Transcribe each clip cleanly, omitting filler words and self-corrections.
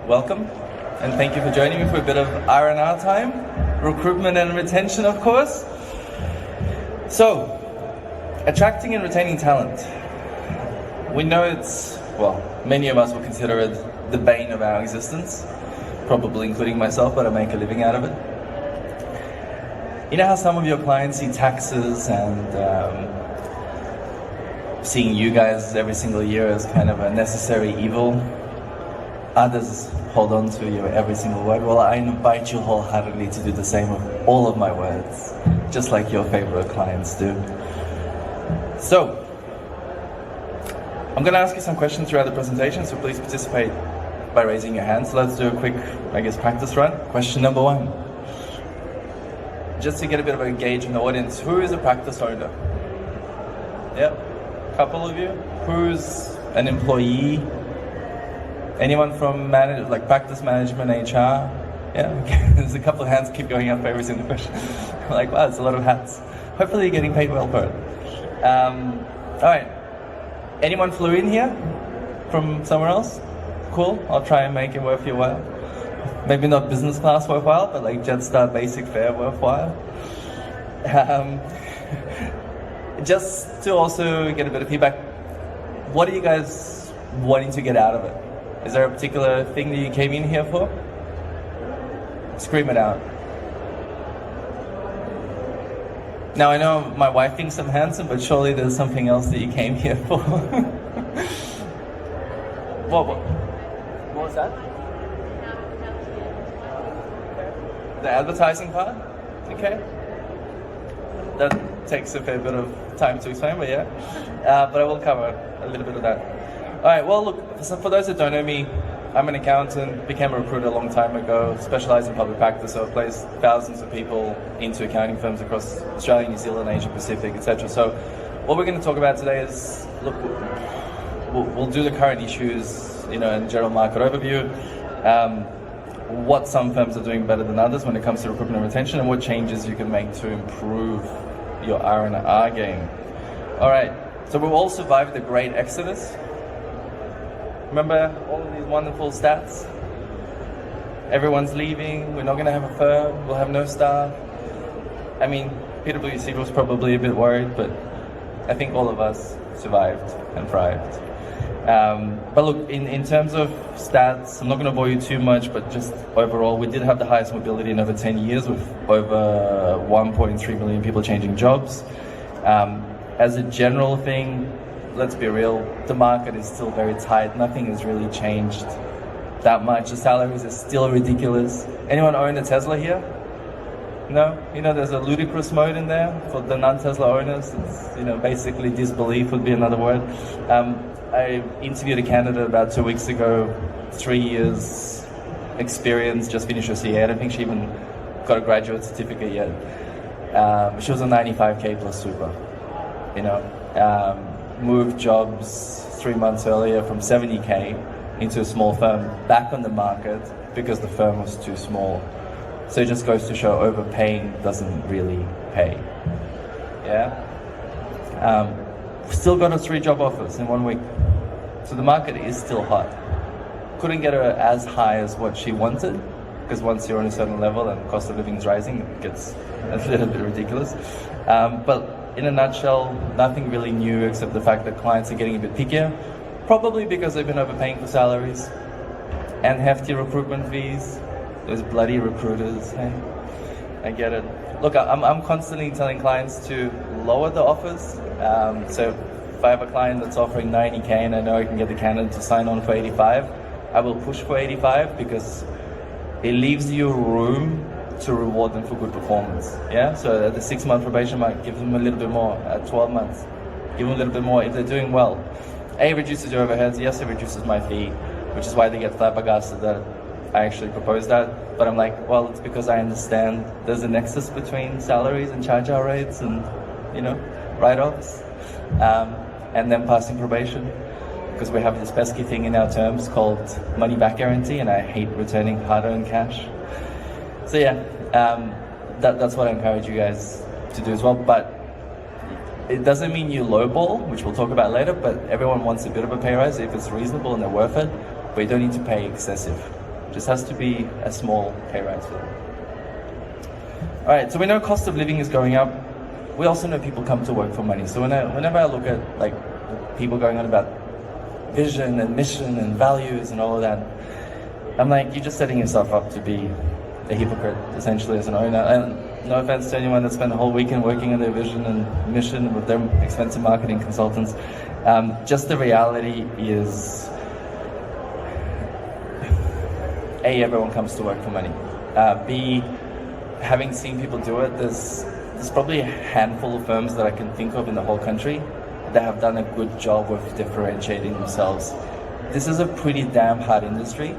welcome, and thank you for joining me for a bit of R&R time, recruitment and retention, of course. So, attracting and retaining talent. We know it's, well, many of us will consider it the bane of our existence, probably including myself, but I make a living out of it. You know how some of your clients see taxes and seeing you guys every single year as kind of a necessary evil? Others hold on to your every single word. Well, I invite you wholeheartedly to do the same with all of my words, just like your favorite clients do. So, I'm going to ask you some questions throughout the presentation, so please participate by raising your hand. So let's do a quick, practice run. Question number 1. Just to get a bit of a gauge in the audience, who is a practice owner? Yep. Couple of you. Who's an employee? Anyone from practice management, HR? Yeah, okay. There's a couple of hands keep going up for every single question. Like, wow, it's a lot of hats. Hopefully you're getting paid well for it. All right. Anyone flew in here from somewhere else? Cool. I'll try and make it worth your while. Maybe not business class worthwhile, but like Jetstar basic fare worthwhile. Just to also get a bit of feedback, what are you guys wanting to get out of it? Is there a particular thing that you came in here for? Scream it out. Now I know my wife thinks I'm handsome, but surely there's something else that you came here for. What was that? The advertising part? Okay. That takes a fair bit of time to explain, but yeah. But I will cover a little bit of that. All right, well, look, so for those that don't know me, I'm an accountant, became a recruiter a long time ago, specialized in public practice, so I've placed thousands of people into accounting firms across Australia, New Zealand, Asia Pacific, etc. So what we're going to talk about today is, look, we'll do the current issues, and general market overview, what some firms are doing better than others when it comes to recruitment and retention, and what changes you can make to improve your R&R game. All right, so we've all survived the Great Exodus. Remember all of these wonderful stats? Everyone's leaving, we're not going to have a firm, we'll have no staff. I mean, PwC was probably a bit worried, but I think all of us survived and thrived. But look, in terms of stats, I'm not going to bore you too much, but just overall, we did have the highest mobility in over 10 years with over 1.3 million people changing jobs. As a general thing, let's be real, the market is still very tight. Nothing has really changed that much. The salaries are still ridiculous. Anyone own a Tesla here? No? There's a ludicrous mode in there for the non-Tesla owners. It's, basically disbelief would be another word. I interviewed a candidate about 2 weeks ago, 3 years experience, just finished her CA. I don't think she even got a graduate certificate yet. She was on 95K plus super, moved jobs 3 months earlier from 70K into a small firm, back on the market because the firm was too small. So it just goes to show overpaying doesn't really pay. Yeah? Still got her 3 job offers in 1 week. So the market is still hot. Couldn't get her as high as what she wanted, because once you're on a certain level and cost of living is rising, it gets a little bit ridiculous. But in a nutshell, nothing really new except the fact that clients are getting a bit pickier, probably because they've been overpaying for salaries and hefty recruitment fees. Those bloody recruiters, hey? I get it. Look, I'm constantly telling clients to lower the offers. So if I have a client that's offering 90K and I know I can get the candidate to sign on for 85, I will push for 85 because it leaves you room to reward them for good performance. Yeah. So at the 6-month probation mark, give them a little bit more. At 12 months, give them a little bit more if they're doing well. A, reduces your overheads. Yes, it reduces my fee, which is why they get flabbergasted that I actually proposed that. But I'm like, well, it's because I understand there's a nexus between salaries and charge-out rates and, write-offs, and then passing probation, because we have this pesky thing in our terms called money-back guarantee, and I hate returning hard-earned cash. So yeah, that's what I encourage you guys to do as well. But it doesn't mean you lowball, which we'll talk about later, but everyone wants a bit of a pay rise if it's reasonable and they're worth it, but you don't need to pay excessive. Just has to be a small pay rise for them. All right, so we know cost of living is going up. We also know people come to work for money. So whenever I look at like people going on about vision and mission and values and all of that, I'm like, you're just setting yourself up to be a hypocrite, essentially, as an owner. And no offense to anyone that spent a whole weekend working on their vision and mission with their expensive marketing consultants. Just the reality is, A, everyone comes to work for money. B, having seen people do it, there's probably a handful of firms that I can think of in the whole country that have done a good job of differentiating themselves. This is a pretty damn hard industry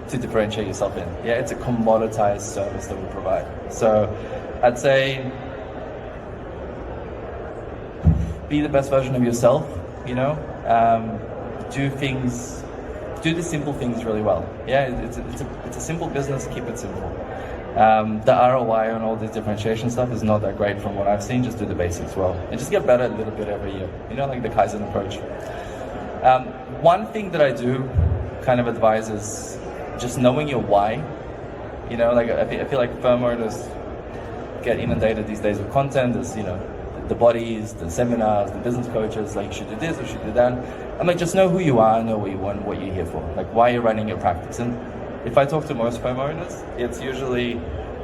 to differentiate yourself in. Yeah, it's a commoditized service that we provide. So I'd say be the best version of yourself, you know, do the simple things really well. Yeah, it's a simple business, keep it simple. The ROI on all this differentiation stuff is not that great from what I've seen. Just do the basics well and just get better a little bit every year, you know, like the Kaizen approach. One thing that I do kind of advise is just knowing your why. You know, like I feel like firm owners get inundated these days with content. There's, you know, the bodies, the seminars, the business coaches, like you should do this, you should do that. I'm like, just know who you are, know what you want, what you're here for, like why you're running your practice. And if I talk to most firm owners, it's usually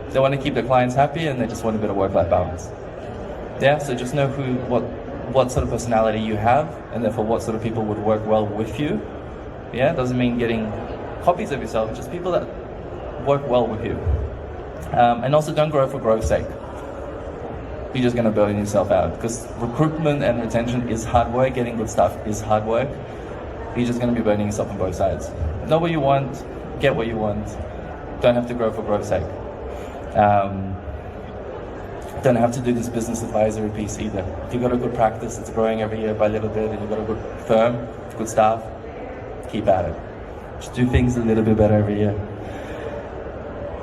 they want to keep their clients happy and they just want a bit of work-life balance. Yeah, so just know what sort of personality you have, and therefore what sort of people would work well with you. Yeah, doesn't mean getting copies of yourself, just people that work well with you. And also don't grow for growth's sake. You're just going to burn yourself out, because recruitment and retention is hard work, getting good stuff is hard work. You're just going to be burning yourself on both sides. Know what you want, get what you want. Don't have to grow for growth's sake. Don't have to do this business advisory piece either. If you've got a good practice, it's growing every year by a little bit, and you've got a good firm, good staff, keep at it. Just do things a little bit better every year.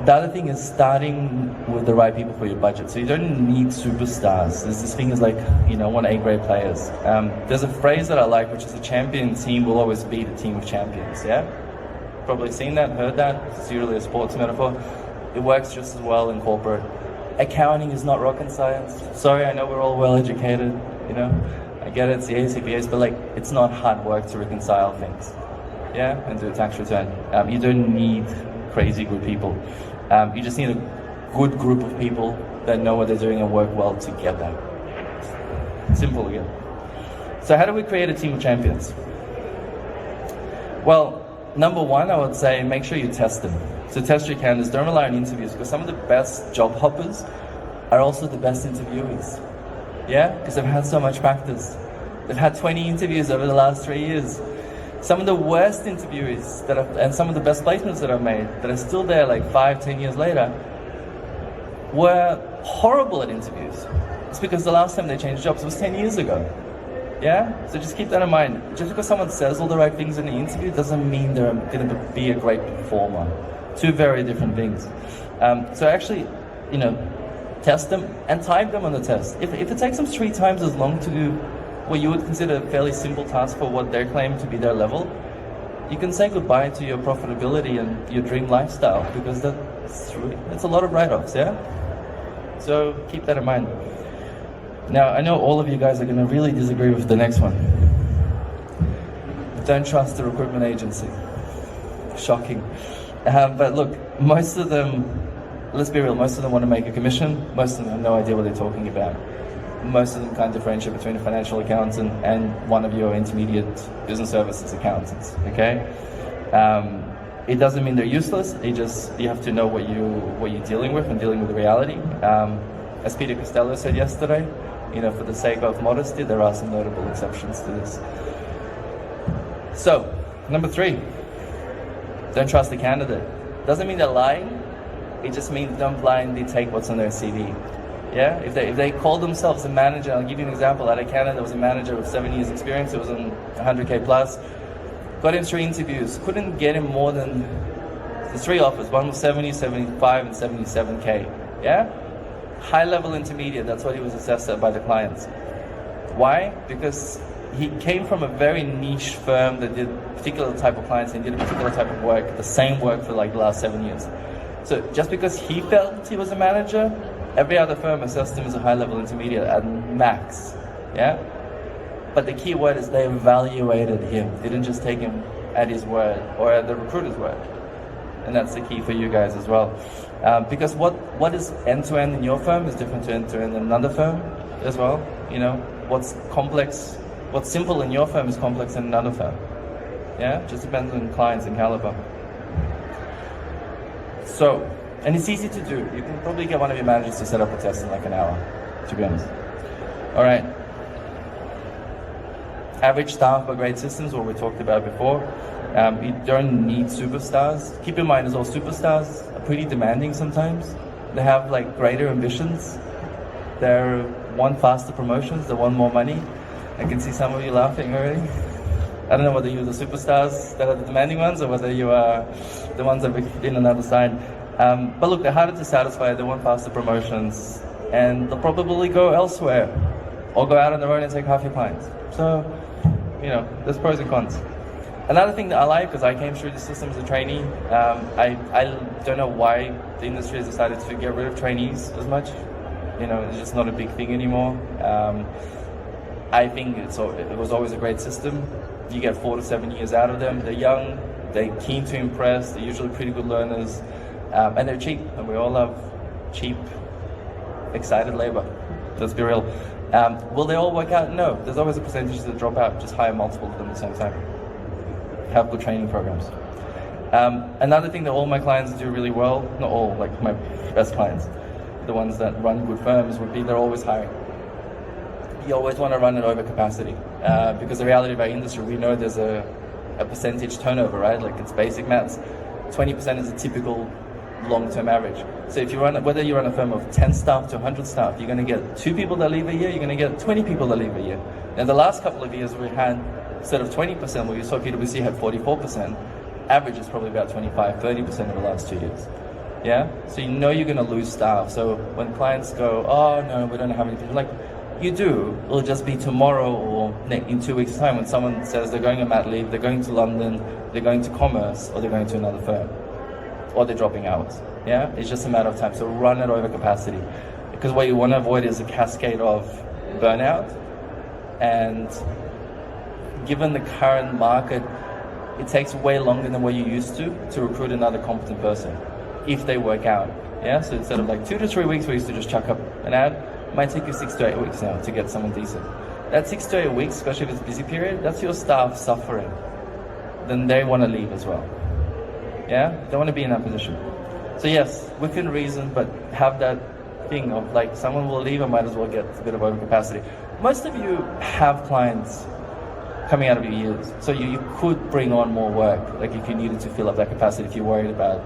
The other thing is starting with the right people for your budget. So you don't need superstars. There's this thing is like, you know, want A-grade players. There's a phrase that I like, which is a champion team will always beat a team of champions, yeah? Probably seen that, heard that. It's usually a sports metaphor. It works just as well in corporate. Accounting is not rocket science. Sorry, I know we're all well educated, you know. I get it, CAs, CPAs, but like, it's not hard work to reconcile things, yeah, and do a tax return. You don't need crazy good people. You just need a good group of people that know what they're doing and work well together. Simple again. So how do we create a team of champions? Well, number one, I would say make sure you test them. So test your candidates, don't rely on interviews, because some of the best job hoppers are also the best interviewees. Yeah, because they've had so much practice. They've had 20 interviews over the last 3 years. Some of the worst interviewees and some of the best placements that I've made that are still there like 5-10 years later were horrible at interviews. It's because the last time they changed jobs was 10 years ago. Yeah? So just keep that in mind. Just because someone says all the right things in the interview doesn't mean they're going to be a great performer. Two very different things. So actually, you know, test them and time them on the test. If it takes them 3 times as long to do what you would consider a fairly simple task for what they're claiming to be their level, you can say goodbye to your profitability and your dream lifestyle, because that's a lot of write-offs, yeah? So keep that in mind. Now, I know all of you guys are going to really disagree with the next one. Don't trust the recruitment agency. Shocking. But look, most of them, let's be real, most of them want to make a commission. Most of them have no idea what they're talking about. Most of them can't differentiate between a financial accountant and one of your intermediate business services accountants, okay? It doesn't mean they're useless. You have to know what you're dealing with and dealing with the reality. As Peter Costello said yesterday, you know, for the sake of modesty, there are some notable exceptions to this. So, number 3, don't trust the candidate. Doesn't mean they're lying. It just means don't blindly take what's on their CV. Yeah, if they call themselves a manager, I'll give you an example. I had a candidate that was a manager with 7 years experience. It was on 100K plus. Got him 3 interviews. Couldn't get him more than the 3 offers. One was 70, 75, and 77K. Yeah, high level intermediate. That's what he was assessed at by the clients. Why? Because he came from a very niche firm that did a particular type of clients and did a particular type of work, the same work for like the last 7 years. So just because he felt he was a manager, every other firm assessed him as a high-level intermediate at max, yeah? But the key word is they evaluated him. They didn't just take him at his word or at the recruiter's word. And that's the key for you guys as well. Because what is end-to-end in your firm is different to end-to-end in another firm as well. You know, what's complex, what's simple in your firm is complex in another firm. Yeah, just depends on clients and caliber. So, and it's easy to do. You can probably get one of your managers to set up a test in like an hour, to be honest. All right. Average staff by grade systems, what we talked about before. You don't need superstars. Keep in mind as well, superstars are pretty demanding sometimes. They have like greater ambitions. They want faster promotions, they want more money. I can see some of you laughing already. I don't know whether you're the superstars that are the demanding ones or whether you are the ones that are in another side. But look, they're harder to satisfy, they want faster promotions, and they'll probably go elsewhere or go out on their own and take half your clients. So, you know, there's pros and cons. Another thing that I like, because I came through the system as a trainee, I don't know why the industry has decided to get rid of trainees as much. You know, it's just not a big thing anymore. I think it was always a great system. You get 4 to 7 years out of them. They're young, they're keen to impress, they're usually pretty good learners, and they're cheap. And we all love cheap, excited labor. Let's be real. Will they all work out? No. There's always a percentage that drop out. Just hire multiple of them at the same time. Have good training programs. Another thing that all my clients do really well, not all, like my best clients, the ones that run good firms, would be they're always hiring. You always want to run it over capacity, because the reality of our industry, we know there's a percentage turnover, right? Like it's basic maths. 20% is a typical long-term average. So if you run, whether you run a firm of 10 staff to 100 staff, you're going to get 2 people that leave a year, you're going to get 20 people that leave a year. And the last couple of years we had, instead of 20%, where you saw PwC had 44%, average is probably about 25-30% over the last 2 years. Yeah? So you know you're going to lose staff. So when clients go, oh no, we don't have any people, like, you do. It'll just be tomorrow or in 2 weeks' time when someone says they're going on mat leave, they're going to London, they're going to commerce, or they're going to another firm, or they're dropping hours. Yeah, it's just a matter of time. So run it over capacity, because what you want to avoid is a cascade of burnout. And given the current market, it takes way longer than what you used to recruit another competent person if they work out. Yeah, so instead of like 2 to 3 weeks, we used to just chuck up an ad. It might take you 6 to 8 weeks now to get someone decent. That 6 to 8 weeks, especially if it's a busy period, that's your staff suffering. Then they want to leave as well. Yeah, they want to be in that position. So yes, within reason, but have that thing of like someone will leave, I might as well get a bit of overcapacity. Most of you have clients coming out of your years, so you could bring on more work, like if you needed to fill up that capacity, if you're worried about,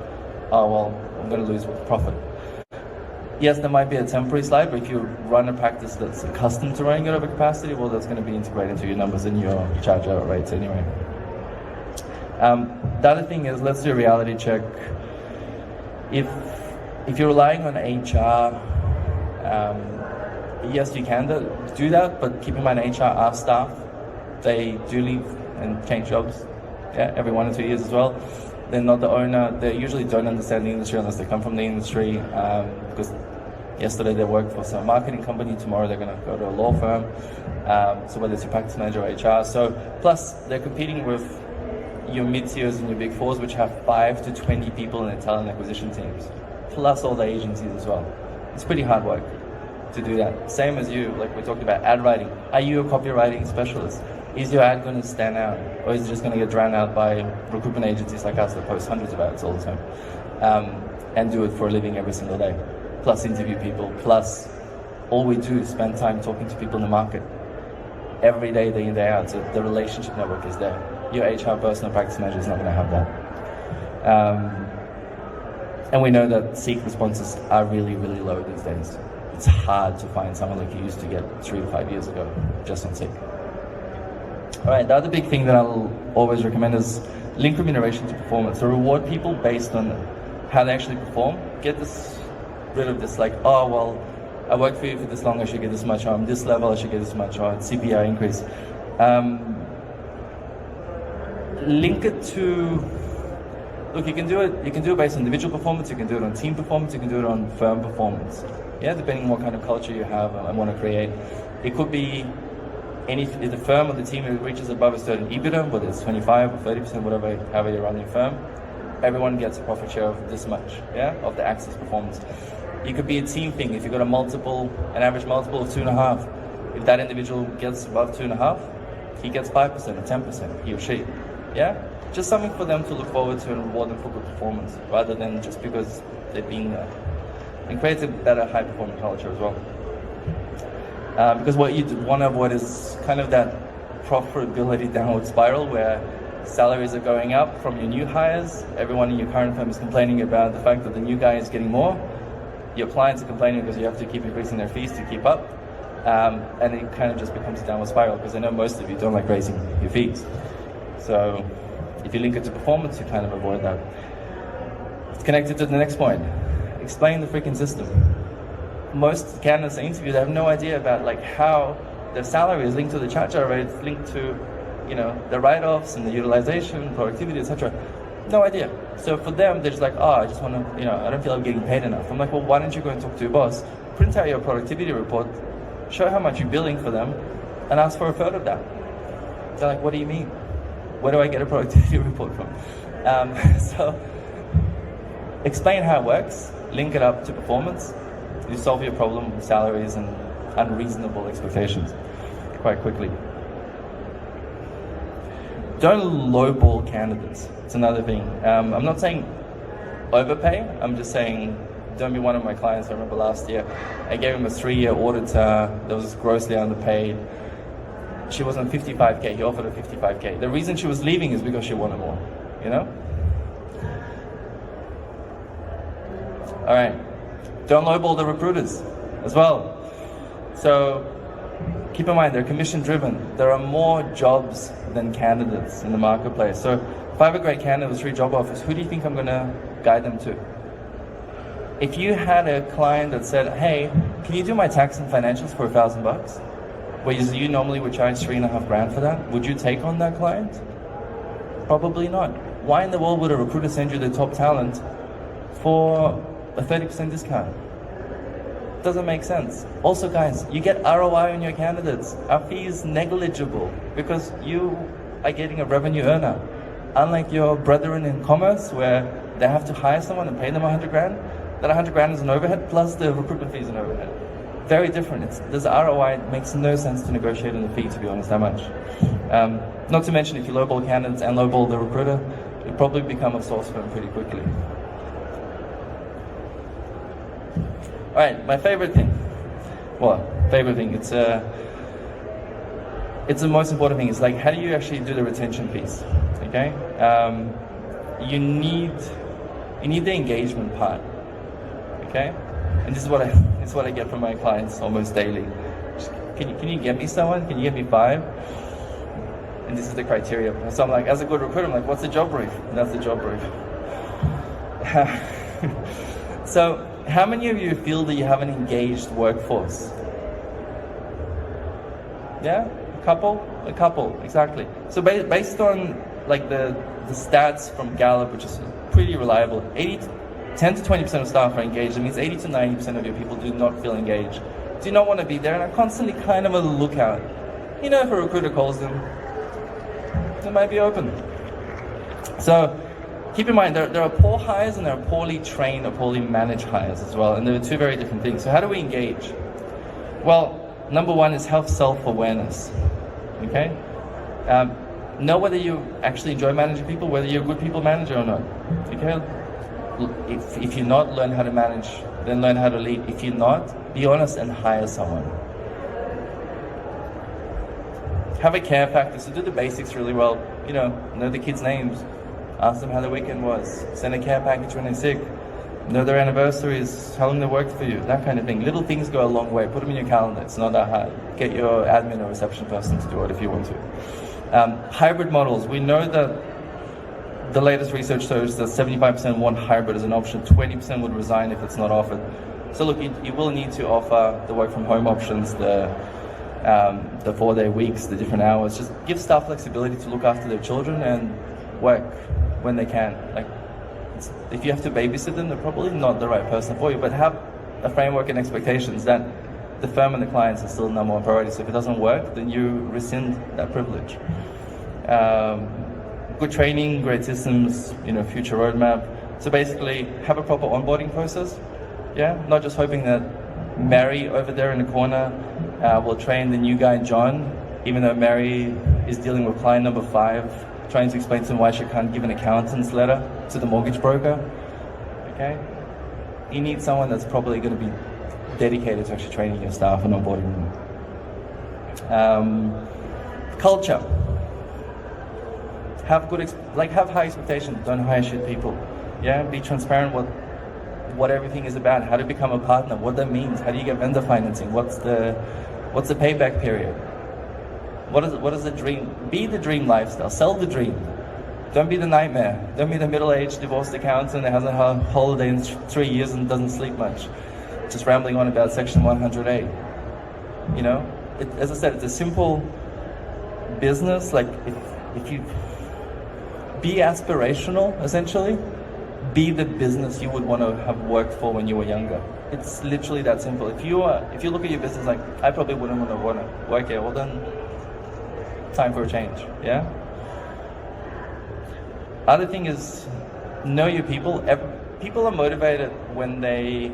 oh well, I'm going to lose profit. Yes, there might be a temporary slide, but if you run a practice that's accustomed to running at over capacity, well, that's going to be integrated into your numbers and your charge out rates anyway. The other thing is, let's do a reality check. If you're relying on HR, yes, you can do that, but keep in mind HR are staff. They do leave and change jobs, yeah, every 1 or 2 years as well. They're not the owner. They usually don't understand the industry unless they come from the industry, because yesterday they worked for some marketing company, tomorrow they're going to go to a law firm, so whether it's your practice manager or HR. So plus they're competing with your mid-tiers and your big fours, which have 5 to 20 people in their talent acquisition teams, plus all the agencies as well. It's pretty hard work to do that. Same as you, like we talked about ad writing. Are you a copywriting specialist? Is your ad going to stand out, or is it just going to get drowned out by recruitment agencies like us that post hundreds of ads all the time, and do it for a living every single day, plus interview people, plus all we do is spend time talking to people in the market every day, day in, day out. So the relationship network is there. Your HR person or practice manager is not going to have that. And we know that Seek responses are really, really low these days. It's hard to find someone like you used to get 3 to 5 years ago just on Seek. All right, the other big thing that I'll always recommend is link remuneration to performance. So reward people based on how they actually perform. Get rid of this like, oh, well, I worked for you for this long, I should get this much, or I'm this level, I should get this much, or CPI increase. Link it to, look, you can do it based on individual performance, you can do it on team performance, you can do it on firm performance. Yeah, depending on what kind of culture you have and want to create. It could be if the firm or the team reaches above a certain EBITDA, whether it's 25 or 30%, whatever, however you run your firm, everyone gets a profit share of this much, yeah, of the Axis performance. It could be a team thing. If you've got an average multiple of 2.5, if that individual gets above 2.5, he gets 5% or 10%, he or she. Yeah? Just something for them to look forward to and reward them for good performance, rather than just because they've been there. And creates a better high-performing culture as well. Because what you want to avoid is kind of that profitability downward spiral where salaries are going up from your new hires, everyone in your current firm is complaining about the fact that the new guy is getting more, your clients are complaining because you have to keep increasing their fees to keep up, and it kind of just becomes a downward spiral because I know most of you don't like raising your fees. So if you link it to performance, you kind of avoid that. It's connected to the next point. Explain the freaking system. Most candidates I interview, they have no idea about like how their salary is linked to the charge-out rate, it's linked to, you know, the write-offs and the utilization, productivity, etc. No idea. So for them, they're just like, oh, I just want to, you know, I don't feel I'm getting paid enough. I'm like, well, why don't you go and talk to your boss, print out your productivity report, show how much you're billing for them, and ask for a third of that. They're like, what do you mean? Where do I get a productivity report from? So explain how it works, link it up to performance. You solve your problem with salaries and unreasonable expectations quite quickly. Don't lowball candidates. It's another thing. I'm not saying overpay. I'm just saying don't be one of my clients. I remember last year, I gave him a 3-year auditor that was grossly underpaid. She was on 55K. He offered her 55K. The reason she was leaving is because she wanted more, you know? All right. Don't lowball the recruiters as well. So keep in mind, they're commission driven. There are more jobs than candidates in the marketplace. So if I have a great candidate with 3 job offers, who do you think I'm going to guide them to? If you had a client that said, hey, can you do my tax and financials for $1,000? Whereas you normally would charge $3.5 grand for that, would you take on that client? Probably not. Why in the world would a recruiter send you the top talent for a 30% discount? Doesn't make sense. Also guys, you get ROI on your candidates. Our fee is negligible because you are getting a revenue earner. Unlike your brethren in commerce where they have to hire someone and pay them 100 grand, that 100 grand is an overhead plus the recruitment fee is an overhead. Very different. There's ROI. It makes no sense to negotiate on the fee, to be honest, that much. Not to mention if you lowball candidates and lowball the recruiter, you'll probably become a source firm pretty quickly. All right, my favorite thing. Well, favorite thing. It's the most important thing. It's like, how do you actually do the retention piece? Okay, you need the engagement part. Okay, and this is what I get from my clients almost daily. Can you get me someone? Can you get me 5? And this is the criteria. So I'm like, as a good recruiter, I'm like, what's the job brief? And that's the job brief. So, how many of you feel that you have an engaged workforce? Yeah, a couple, exactly. So based on like the stats from Gallup, which is pretty reliable, 10 to 20% of staff are engaged. It means 80 to 90% of your people do not feel engaged, do not want to be there, and are constantly kind of on the lookout. You know, if a recruiter calls them, they might be open. So keep in mind, there are poor hires and there are poorly trained or poorly managed hires as well, and there are 2 very different things. So how do we engage? Well, number 1 is have self-awareness. Okay? Know whether you actually enjoy managing people, whether you're a good people manager or not. Okay? If you're not, learn how to manage, then learn how to lead. If you're not, be honest and hire someone. Have a care factor, so do the basics really well. You know the kids' names, ask them how the weekend was, send a care package when they're sick, know their anniversaries, how long they worked for you, that kind of thing. Little things go a long way. Put them in your calendar, it's not that hard. Get your admin or reception person to do it if you want to. Hybrid models, we know that the latest research shows that 75% want hybrid as an option, 20% would resign if it's not offered. So look, you will need to offer the work from home options, the the 4-day weeks, the different hours. Just give staff flexibility to look after their children and work when they can. Like, if you have to babysit them, they're probably not the right person for you, but have a framework and expectations that the firm and the clients are still the number one priority. So if it doesn't work, then you rescind that privilege. Good training, great systems, future roadmap. So basically, have a proper onboarding process. Yeah, not just hoping that Mary over there in the corner will train the new guy, John, even though Mary is dealing with client number 5, trying to explain to him why she can't give an accountant's letter to the mortgage broker. Okay? You need someone that's probably going to be dedicated to actually training your staff and onboarding them. Culture. Have high expectations. Don't hire shit people. Yeah, be transparent what everything is about. How to become a partner. What that means. How do you get vendor financing? What's the payback period? What is the dream? Be the dream lifestyle. Sell the dream. Don't be the nightmare. Don't be the middle-aged divorced accountant that hasn't had a holiday in 3 years and doesn't sleep much, just rambling on about Section 100A. As I said, it's a simple business. Like if you be aspirational, essentially, be the business you would want to have worked for when you were younger. It's literally that simple. If you look at your business like, I probably wouldn't want to work here, well then, time for a change. Yeah. Other thing is, know your people. People are motivated when they're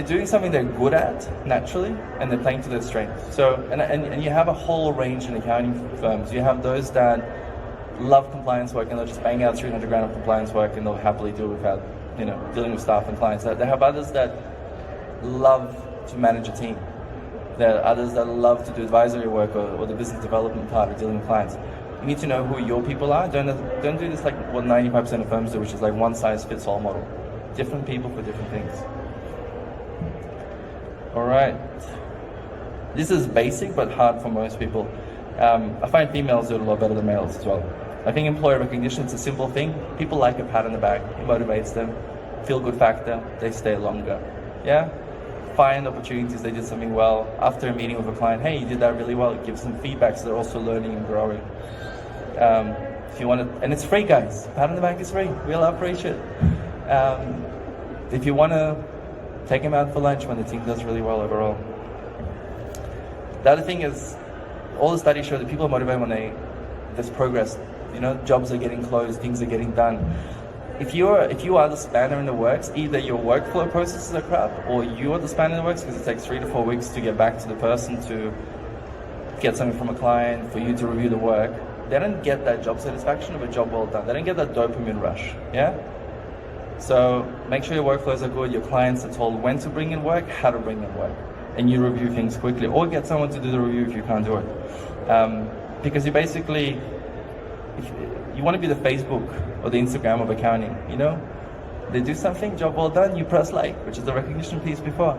doing something they're good at naturally, and they're playing to their strengths. So, and you have a whole range in accounting firms. You have those that love compliance work and they'll just bang out 300 grand of compliance work and they'll happily do it without, dealing with staff and clients. They have others that love to manage a team. There are others that love to do advisory work or the business development part of dealing with clients. You need to know who your people are. Don't do this like what 95% of firms do, which is like one size fits all model. Different people for different things. All right. This is basic but hard for most people. I find females do it a lot better than males as well. I think employer recognition is a simple thing. People like a pat on the back. It motivates them. Feel good factor. They stay longer. Yeah? Find opportunities. They did something well. After a meeting with a client, hey, you did that really well. Give some feedback so they're also learning and growing. If you want to, and it's free, guys. Pat on the back is free. We all appreciate it. If you want to, take them out for lunch when the team does really well overall. The other thing is, all the studies show that people are motivated when there's progress. Jobs are getting closed, things are getting done. If you are the spanner in the works, either your workflow processes are crap, or you are the spanner in the works because it takes 3 to 4 weeks to get back to the person to get something from a client, for you to review the work. They don't get that job satisfaction of a job well done. They don't get that dopamine rush. Yeah. So make sure your workflows are good. Your clients are told when to bring in work, how to bring in work, and you review things quickly, or get someone to do the review if you can't do it. Because you basically, you want to be the Facebook or the Instagram of accounting. They do something, job well done, you press like, which is the recognition piece before.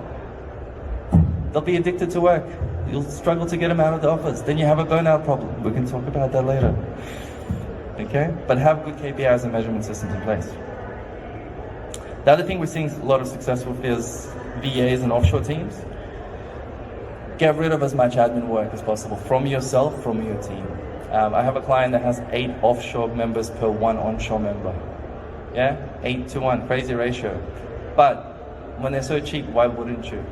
They'll be addicted to work. You'll struggle to get them out of the office. Then you have a burnout problem. We can talk about that later. Okay? But have good KPIs and measurement systems in place. The other thing we're seeing a lot of success with is VAs and offshore teams. Get rid of as much admin work as possible from yourself, from your team. I have a client that has 8 offshore members per 1 onshore member. Yeah, 8 to 1, crazy ratio. But when they're so cheap, why wouldn't you?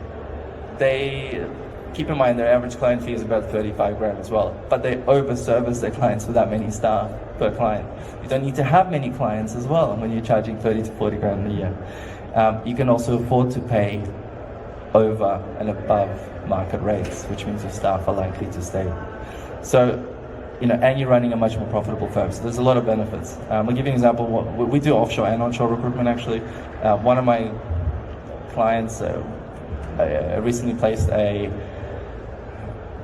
Keep in mind their average client fee is about 35 grand as well, but they over-service their clients with that many staff per client. You don't need to have many clients as well when you're charging 30 to 40 grand a year. You can also afford to pay over and above market rates, which means your staff are likely to stay. So, and you're running a much more profitable firm. So there's a lot of benefits. I'll give you an example. We do offshore and onshore recruitment actually. One of my clients, I recently placed a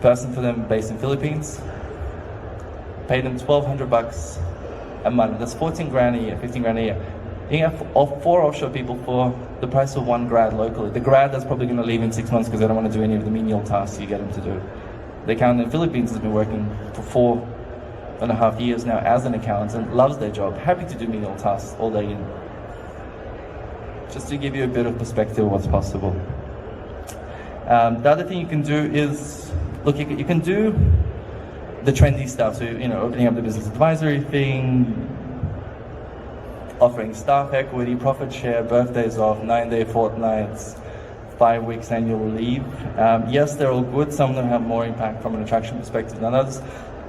person for them based in Philippines, paid them $1,200 a month. That's 14 grand a year, 15 grand a year. You can have 4 offshore people for the price of 1 grad locally. The grad that's probably going to leave in 6 months because they don't want to do any of the menial tasks you get them to do. The accountant in the Philippines has been working for 4.5 years now as an accountant, loves their job, happy to do menial tasks all day in. Just to give you a bit of perspective of what's possible. The other thing you can do is, look, you can do the trendy stuff. So, opening up the business advisory thing, offering staff equity, profit share, birthdays off, 9-day fortnights, 5 weeks annual leave. Yes, they're all good. Some of them have more impact from an attraction perspective than others.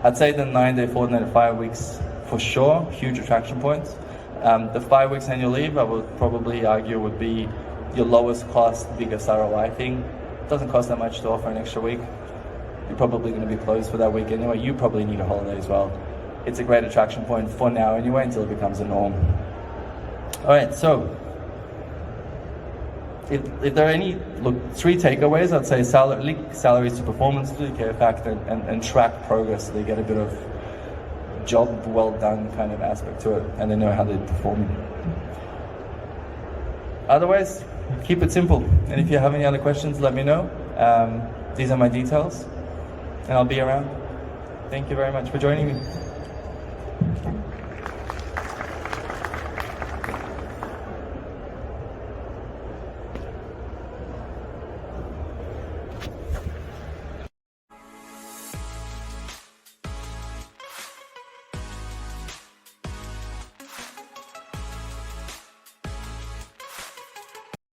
I'd say the 9-day fortnight and 5 weeks for sure, huge attraction points. The 5 weeks annual leave, I would probably argue, would be your lowest cost, biggest ROI thing. It doesn't cost that much to offer an extra week. You're probably going to be closed for that week anyway. You probably need a holiday as well. It's a great attraction point for now anyway, until it becomes a norm. All right, so if there are any, 3 takeaways, I'd say link salaries to performance, to the care factor, and track progress so they get a bit of job well done kind of aspect to it, and they know how they're performing. Otherwise, keep it simple. And if you have any other questions, let me know. These are my details, and I'll be around. Thank you very much for joining me.